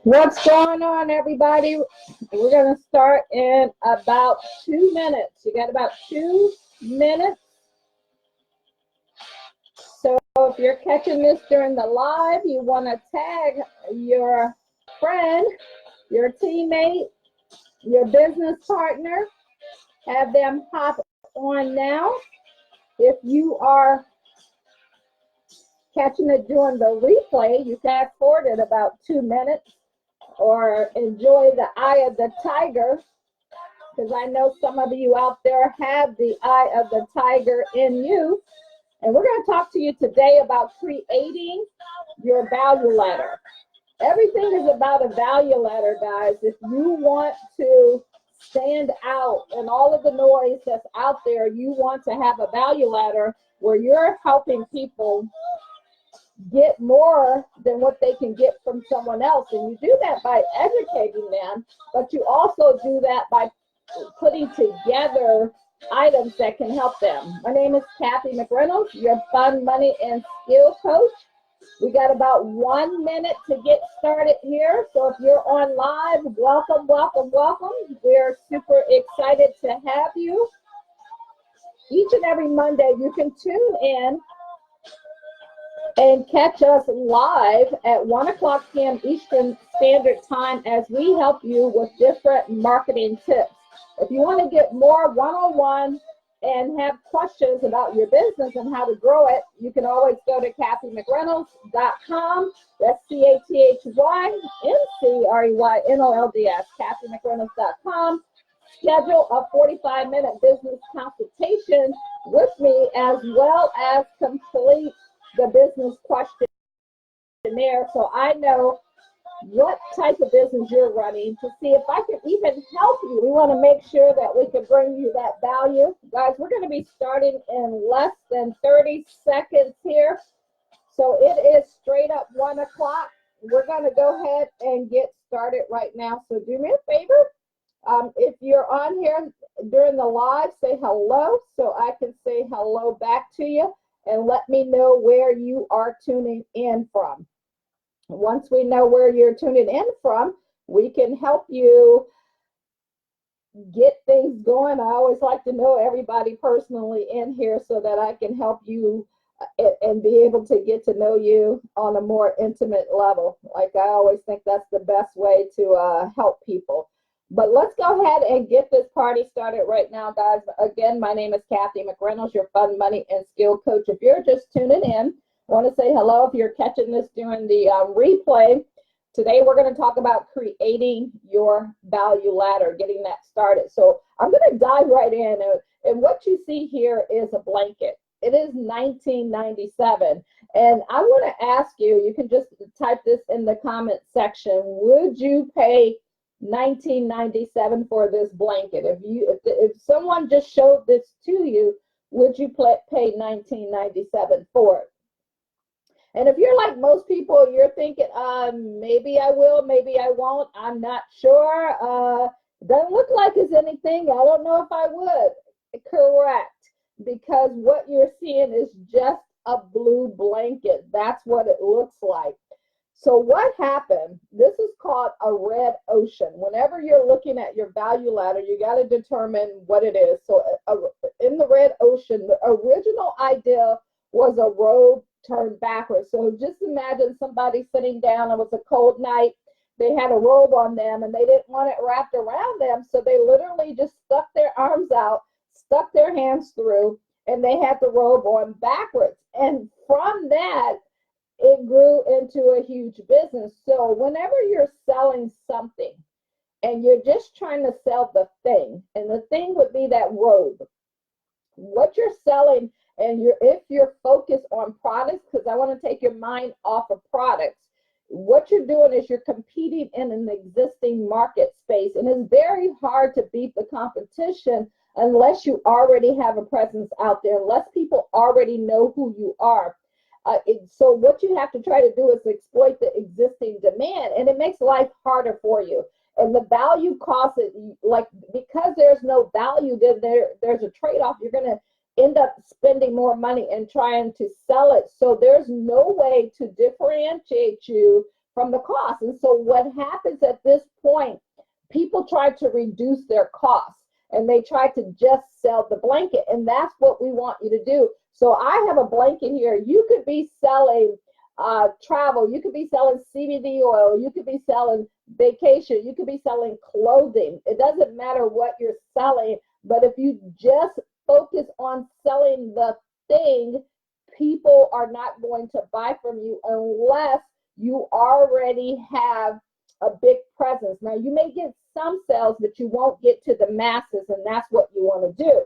What's going on, everybody? We're going to start in about 2 minutes. You got about 2 minutes. So if you're catching this during the live, you want to tag your friend, your teammate, your business partner, have them hop on now. If you are catching it during the replay, you fast forward at about 2 minutes or enjoy the eye of the tiger, because I know some of you out there have the eye of the tiger in you. And we're going to talk to you today about creating your value ladder. Everything is about a value ladder, guys. If you want to stand out in all of the noise that's out there, you want to have a value ladder where you're helping people get more than what they can get from someone else. And you do that by educating them, but you also do that by putting together items that can help them. My name is Cathy McReynolds, your fun, money, and skill coach. We got about 1 minute to get started here. So if you're on live, welcome, welcome, welcome. We're super excited to have you. Each and every Monday, you can tune in and catch us live at 1 o'clock p.m. Eastern Standard Time as we help you with different marketing tips. If you want to get more one-on-one and have questions about your business and how to grow it, you can always go to CathyMcReynolds.com. That's CathyMcReynolds, CathyMcReynolds.com. Schedule a 45-minute business consultation with me, as well as complete the business questionnaire, so I know what type of business you're running, to see if I can even help you. We want to make sure that we can bring you that value. Guys, we're going to be starting in less than 30 seconds here. So it is straight up 1 o'clock. We're going to go ahead and get started right now. So do me a favor. If you're on here during the live, say hello so I can say hello back to you, and let me know where you are tuning in from. Once we know where you're tuning in from, we can help you get things going. I always like to know everybody personally in here so that I can help you and be able to get to know you on a more intimate level. Like, I always think that's the best way to help people. But let's go ahead and get this party started right now, guys. Again, my name is Cathy McReynolds, your fun, money, and skill coach. If you're just tuning in, I want to say hello. If you're catching this during the replay, today we're going to talk about creating your value ladder, getting that started. So I'm going to dive right in. And what you see here is a blanket. It is 1997. And I want to ask you, you can just type this in the comment section, would you pay $19.97 for this blanket? If someone just showed this to you, would you pay $19.97 for it? And if you're like most people, you're thinking, maybe I will, maybe I won't, I'm not sure, doesn't look like it's anything, I don't know if I would. Correct, because what you're seeing is just a blue blanket. That's what it looks like. So what happened, this is called a red ocean. Whenever you're looking at your value ladder, you got to determine what it is. So in the red ocean, the original idea was a robe turned backwards. So just imagine somebody sitting down, it was a cold night, they had a robe on them and they didn't want it wrapped around them. So they literally just stuck their arms out, stuck their hands through, and they had the robe on backwards. And from that, it grew into a huge business. So whenever you're selling something and you're just trying to sell the thing, and the thing would be that robe, what you're selling, and if you're focused on products, because I want to take your mind off of products, what you're doing is you're competing in an existing market space, and it's very hard to beat the competition unless you already have a presence out there, unless people already know who you are. So what you have to try to do is exploit the existing demand, and it makes life harder for you. And the value cost, like, because there's no value, then there's a trade-off. You're going to end up spending more money and trying to sell it. So there's no way to differentiate you from the cost. And so what happens at this point, people try to reduce their costs and they try to just sell the blanket. And that's what we want you to do. So I have a blanket here. You could be selling travel, you could be selling CBD oil, you could be selling vacation, you could be selling clothing. It doesn't matter what you're selling, but if you just focus on selling the thing, people are not going to buy from you unless you already have a big presence. Now, you may get some sales, but you won't get to the masses, and that's what you want to do.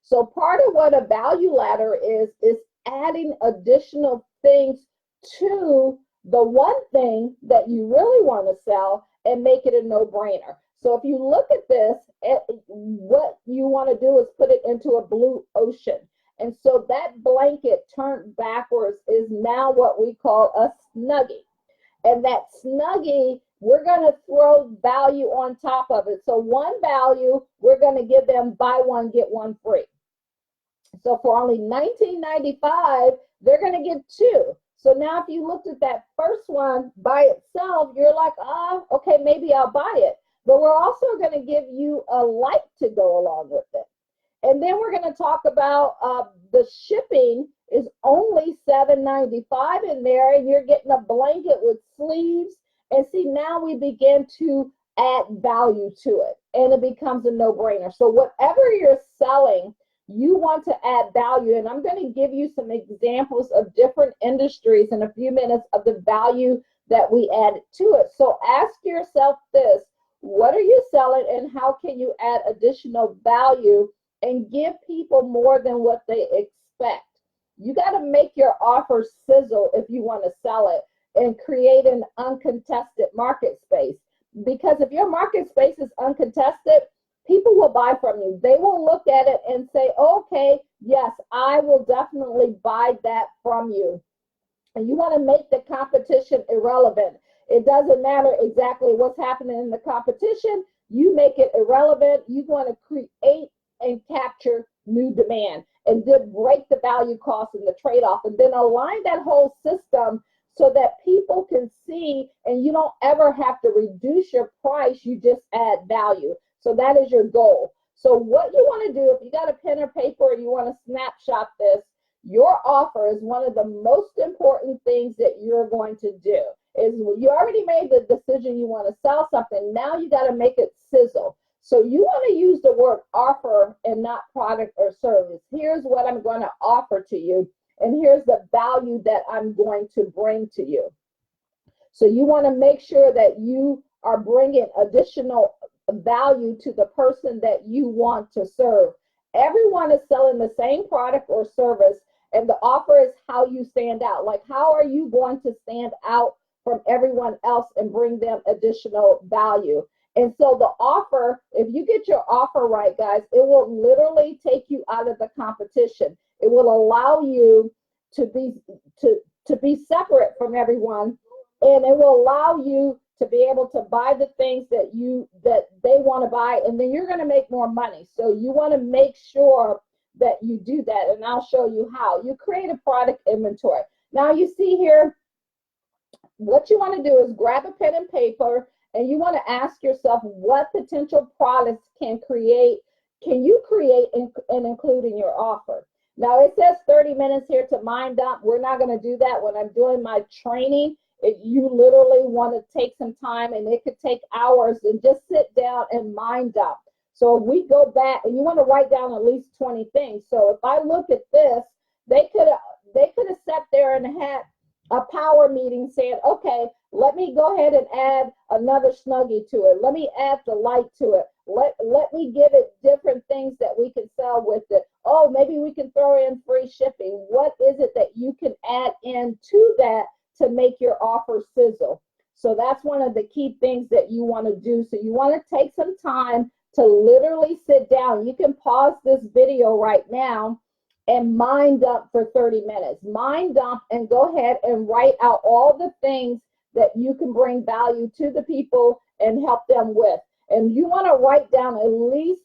So part of what a value ladder is adding additional things to the one thing that you really want to sell and make it a no-brainer. So if you look at this, what you want to do is put it into a blue ocean. And so that blanket turned backwards is now what we call a snuggie. And that snuggie, we're going to throw value on top of it. So one value, we're going to give them buy one, get one free. So for only $19.95, they're going to get two. So now if you looked at that first one by itself, you're like, okay, maybe I'll buy it. But we're also going to give you a light to go along with it. And then we're going to talk about the shipping is only $7.95 in there, and you're getting a blanket with sleeves. And see, now we begin to add value to it, and it becomes a no-brainer. So whatever you're selling, you want to add value. And I'm going to give you some examples of different industries in a few minutes of the value that we add to it. So ask yourself this: what are you selling, and how can you add additional value and give people more than what they expect? You got to make your offer sizzle if you want to sell it and create an uncontested market space. Because if your market space is uncontested, people will buy from you. They will look at it and say, okay, yes, I will definitely buy that from you. And you want to make the competition irrelevant. It doesn't matter exactly what's happening in the competition. You make it irrelevant. You want to create and capture new demand, and then break the value cost and the trade-off, and then align that whole system so that people can see, and you don't ever have to reduce your price. You just add value. So that is your goal. So what you want to do, if you got a pen or paper or you want to snapshot this, your offer is one of the most important things that you're going to do. Is you already made the decision you want to sell something. Now you got to make it sizzle. So you want to use the word offer and not product or service. Here's what I'm going to offer to you, and here's the value that I'm going to bring to you. So you want to make sure that you are bringing additional value to the person that you want to serve. Everyone is selling the same product or service, and the offer is how you stand out. Like, how are you going to stand out from everyone else and bring them additional value? And so the offer, if you get your offer right, guys, it will literally take you out of the competition. It will allow you to be separate from everyone, and it will allow you to be able to buy the things that they want to buy, and then you're going to make more money. So you want to make sure that you do that, and I'll show you how. You create a product inventory. Now you see here, what you want to do is grab a pen and paper, and you want to ask yourself, what potential products can you create and include in your offer? Now it says 30 minutes here to mind dump. We're not going to do that. When I'm doing my training, you literally want to take some time, and it could take hours, and just sit down and mind dump. So we go back, and you want to write down at least 20 things. So if I look at this, they could have sat there and had a power meeting saying, okay, let me go ahead and add another snuggie to it. Let me add the light to it. Let me give it different things that we can sell with it. Oh, maybe we can throw in free shipping. What is it that you can add into that to make your offer sizzle? So that's one of the key things that you want to do. So you want to take some time to literally sit down. You can pause this video right now and mind dump for 30 minutes. Mind dump and go ahead and write out all the things that you can bring value to the people and help them with. And you want to write down at least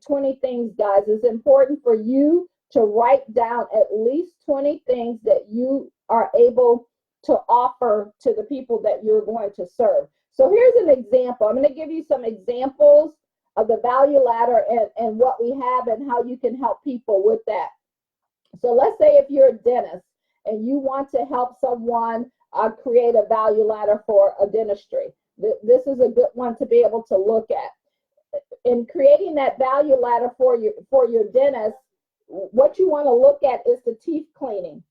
20 things, guys. It's important for you to write down at least 20 things that you are able to offer to the people that you're going to serve. So here's an example. I'm going to give you some examples of the value ladder and what we have and how you can help people with that. So let's say if you're a dentist and you want to help someone create a value ladder for a dentistry, this is a good one to be able to look at. In creating that value ladder for your dentist, what you want to look at is the teeth cleaning.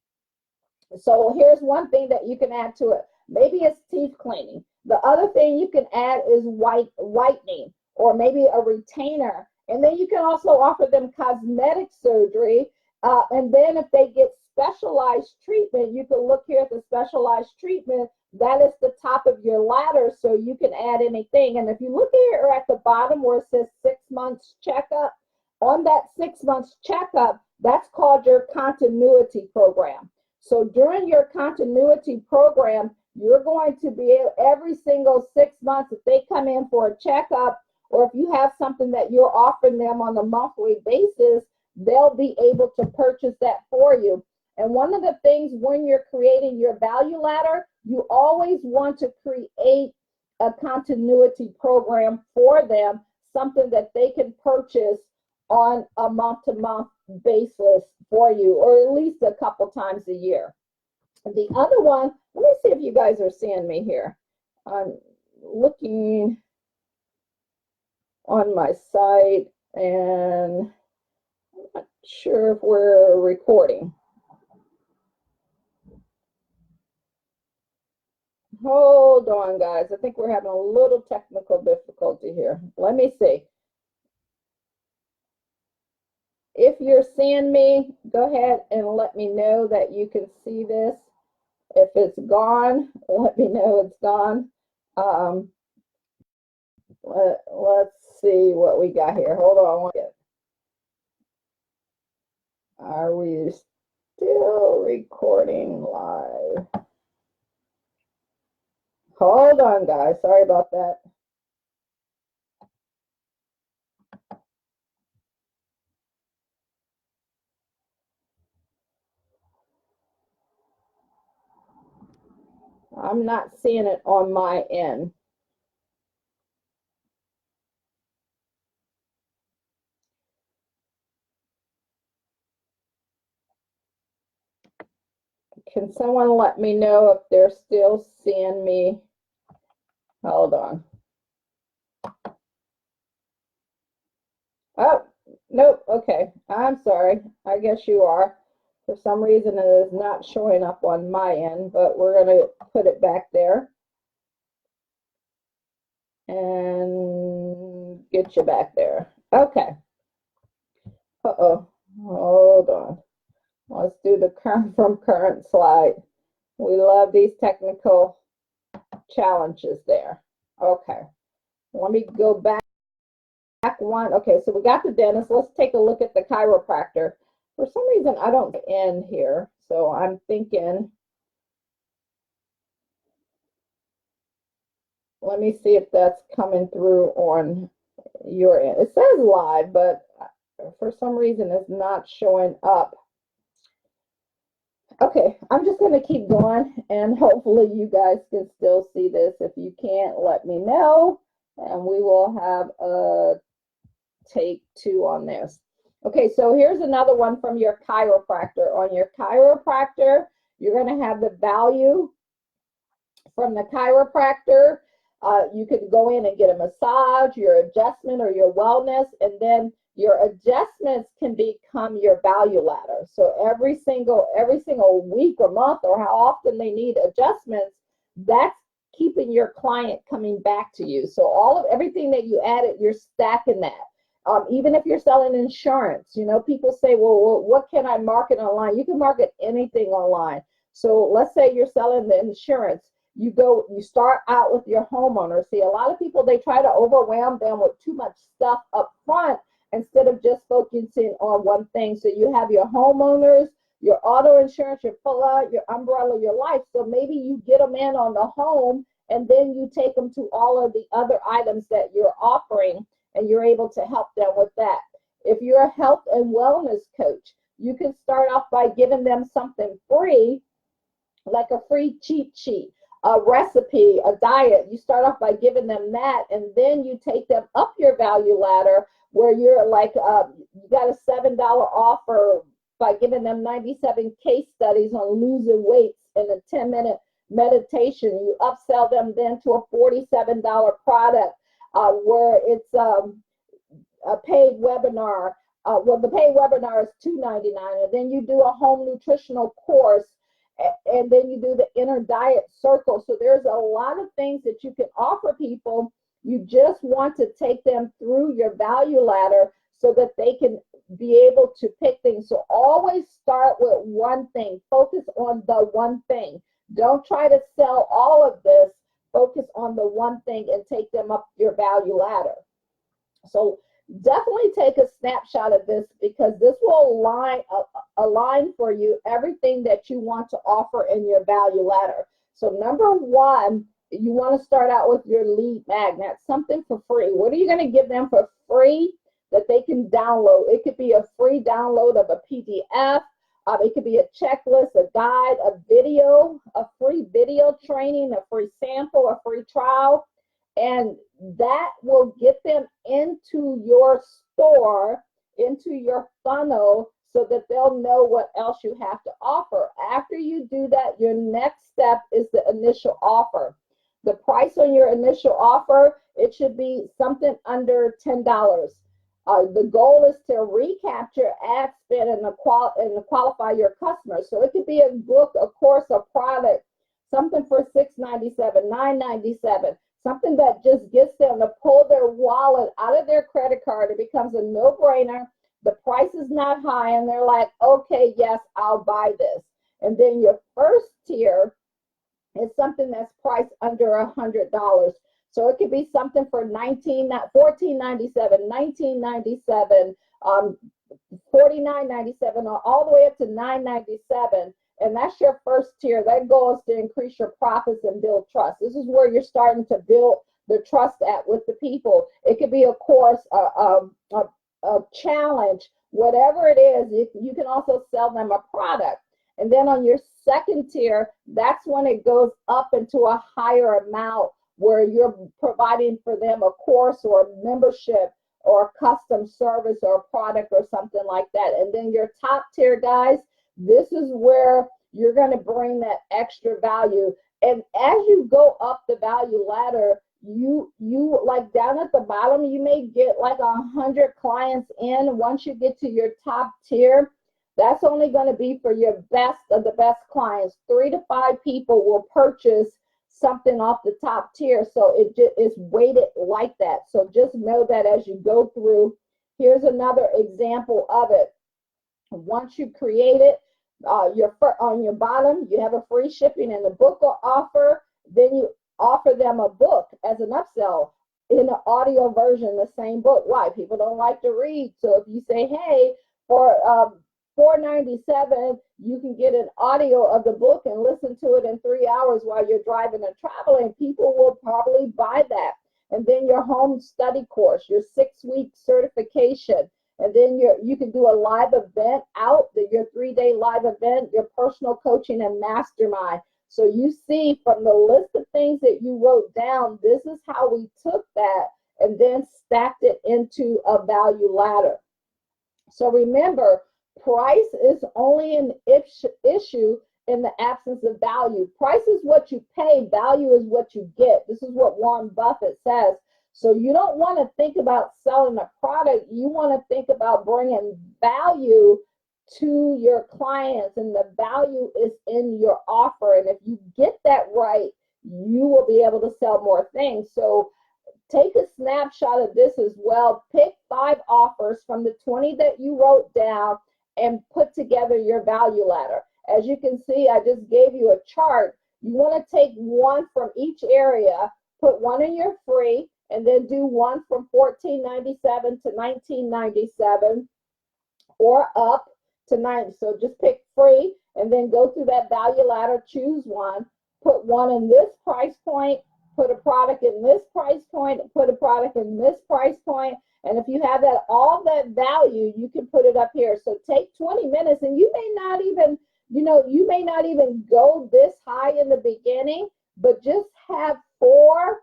So here's one thing that you can add to it. Maybe it's teeth cleaning. The other thing you can add is whitening, or maybe a retainer. And then you can also offer them cosmetic surgery. And then if they get specialized treatment, you can look here at the specialized treatment. That is the top of your ladder, so you can add anything. And if you look here at the bottom where it says 6 months checkup, on that 6 months checkup, that's called your continuity program. So during your continuity program, you're going to be able, every single 6 months, if they come in for a checkup, or if you have something that you're offering them on a monthly basis, they'll be able to purchase that for you. And one of the things when you're creating your value ladder, you always want to create a continuity program for them, something that they can purchase on a month-to-month basis for you, or at least a couple times a year. And the other one, let me see if you guys are seeing me here. I'm looking on my site and I'm not sure if we're recording. Hold on, guys. I think we're having a little technical difficulty here. Let me see. If you're seeing me, go ahead and let me know that you can see this. If it's gone, let me know it's gone. Let's see what we got here. Hold on. Are we still recording live? Hold on, guys. Sorry about that. I'm not seeing it on my end. Can someone let me know if they're still seeing me? Hold on. Oh, nope. Okay. I'm sorry. I guess you are. For some reason, it is not showing up on my end, but we're going to put it back there and get you back there. Okay. Uh-oh. Hold on. Let's do the current from current slide. We love these technical challenges there. Okay. Let me go back one. Okay, so we got the dentist. Let's take a look at the chiropractor. For some reason, I don't end here, so I'm thinking, let me see if that's coming through on your end. It says live, but for some reason, it's not showing up. Okay, I'm just going to keep going, and hopefully you guys can still see this. If you can't, let me know, and we will have a take two on this. Okay, so here's another one from your chiropractor. On your chiropractor, you're going to have the value from the chiropractor. You can go in and get a massage, your adjustment or your wellness, and then your adjustments can become your value ladder. So every single week or month, or how often they need adjustments, that's keeping your client coming back to you. So everything that you added, you're stacking that. Even if you're selling insurance, you know, people say, well, what can I market online? You can market anything online. So let's say you're selling the insurance. You start out with your homeowner. See, a lot of people, they try to overwhelm them with too much stuff up front instead of just focusing on one thing. So you have your homeowners, your auto insurance, your flood, your umbrella, your life. So maybe you get them in on the home, and then you take them to all of the other items that you're offering, and you're able to help them with that. If you're a health and wellness coach, you can start off by giving them something free like a free cheat sheet, a recipe, a diet. You start off by giving them that, and then you take them up your value ladder where you're like, you got a $7 offer by giving them 97 case studies on losing weights in a 10-minute meditation. You upsell them then to a $47 product where it's a paid webinar. Well, the paid webinar is $2.99, and then you do a home nutritional course, and then you do the inner diet circle. So there's a lot of things that you can offer people. You just want to take them through your value ladder so that they can be able to pick things. So always start with one thing. Focus on the one thing. Don't try to sell all of this. Focus on the one thing and take them up your value ladder. So definitely take a snapshot of this, because this will align for you everything that you want to offer in your value ladder. So number one, you want to start out with your lead magnet, something for free. What are you going to give them for free that they can download? It could be a free download of a PDF. It could be a checklist, a guide, a video, a free video training, a free sample, a free trial. And that will get them into your store, into your funnel, so that they'll know what else you have to offer. After you do that, your next step is the initial offer. The price on your initial offer, it should be something under $10. The goal is to recapture ad spend and qualify your customers. So it could be a book, a course, a product, something for $6.97, $9.97. Something that just gets them to pull their wallet out of their credit card. It becomes a no-brainer. The price is not high, and they're like, okay, yes, I'll buy this. And then your first tier is something that's priced under $100. So it could be something for $14.97, $19.97, $49.97, all the way up to $9.97. And that's your first tier. That goal is to increase your profits and build trust. This is where you're starting to build the trust at with the people. It could be a course, a challenge, whatever it is. You can also sell them a product. And then on your second tier, that's when it goes up into a higher amount, where you're providing for them a course or a membership or a custom service or a product or something like that. And then your top tier, guys, this is where you're going to bring that extra value. And as you go up the value ladder, you like down at the bottom, you may get like 100 clients in. Once you get to your top tier, that's only going to be for your best of the best clients. 3 to 5 people will purchase something off the top tier. So it just is weighted like that. So just know that as you go through. Here's another example of it. Once you create it, on your bottom, you have a free shipping and a book offer. Then you offer them a book as an upsell in an audio version, the same book. Why? People don't like to read. So if you say, hey, for $4.97, you can get an audio of the book and listen to it in 3 hours while you're driving or traveling, people will probably buy that. And then your home study course, your 6-week certification. And then you can do a live event your 3-day live event, your personal coaching and mastermind. So you see from the list of things that you wrote down, this is how we took that and then stacked it into a value ladder. So remember, price is only an issue in the absence of value. Price is what you pay, value is what you get. This is what Warren Buffett says. So you don't want to think about selling a product. You want to think about bringing value to your clients, and the value is in your offer. And if you get that right, you will be able to sell more things. So take a snapshot of this as well. Pick 5 offers from the 20 that you wrote down and put together your value ladder. As you can see, I just gave you a chart. You want to take one from each area, put one in your free, and then do one from $14.97 to $19.97 or up to $90. So just pick free and then go through that value ladder, choose one, put one in this price point, put a product in this price point, put a product in this price point. And if you have all that value, you can put it up here. So take 20 minutes, and you may not even you know, you may not even go this high in the beginning, but just have 4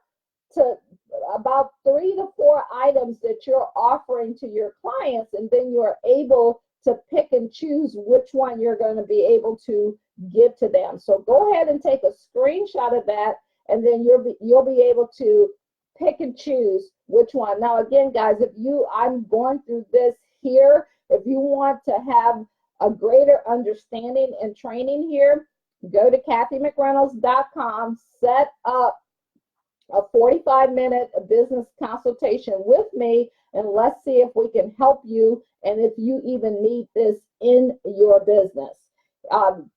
to about 3 to 4 items that you're offering to your clients, and then you're able to pick and choose which one you're going to be able to give to them. So go ahead and take a screenshot of that, and then you'll be able to pick and choose which one. Now, again, guys, I'm going through this here. If you want to have a greater understanding and training here, go to CathyMcReynolds.com, set up a 45-minute business consultation with me, and let's see if we can help you and if you even need this in your business.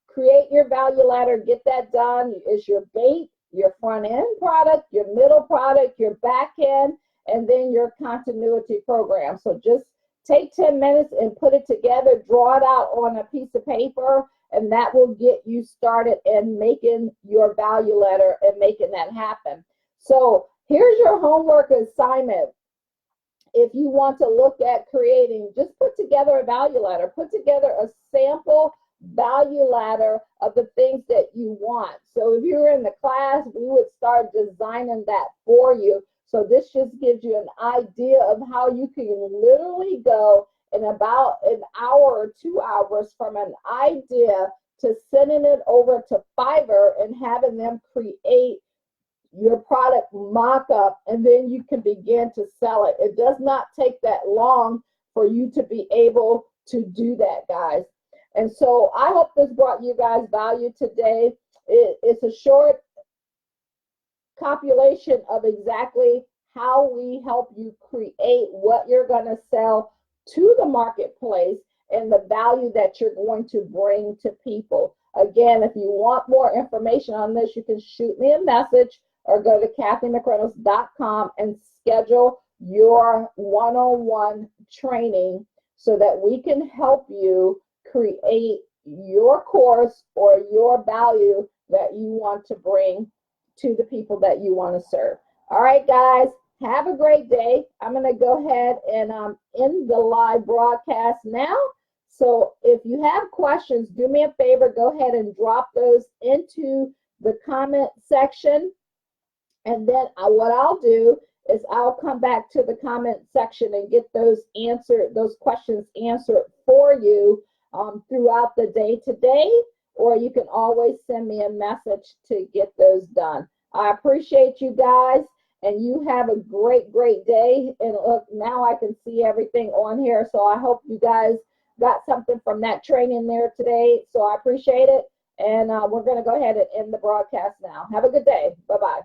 Create your value ladder, get that done. It's your bait, your front end product, your middle product, your back end, and then your continuity program. So just take 10 minutes and put it together, draw it out on a piece of paper, and that will get you started in making your value ladder and making that happen. So here's your homework assignment. If you want to look at creating, just put together a value ladder, put together a sample value ladder of the things that you want. So if you're in the class, we would start designing that for you. So this just gives you an idea of how you can literally go in about an hour or 2 hours from an idea to sending it over to Fiverr and having them create your product mock-up, and then you can begin to sell it. It does not take that long for you to be able to do that, guys. And so I hope this brought you guys value today. It's a short compilation of exactly how we help you create what you're going to sell to the marketplace and the value that you're going to bring to people. Again, if you want more information on this, you can shoot me a message or go to CathyMcReynolds.com and schedule your one-on-one training so that we can help you create your course or your value that you want to bring to the people that you want to serve. All right, guys, have a great day. I'm going to go ahead and end the live broadcast now. So if you have questions, do me a favor, go ahead and drop those into the comment section. And then what I'll do is I'll come back to the comment section and get those questions answered for you throughout the day today, or you can always send me a message to get those done. I appreciate you guys, and you have a great, great day. And look, now I can see everything on here, so I hope you guys got something from that training there today. So I appreciate it, and we're going to go ahead and end the broadcast now. Have a good day. Bye-bye.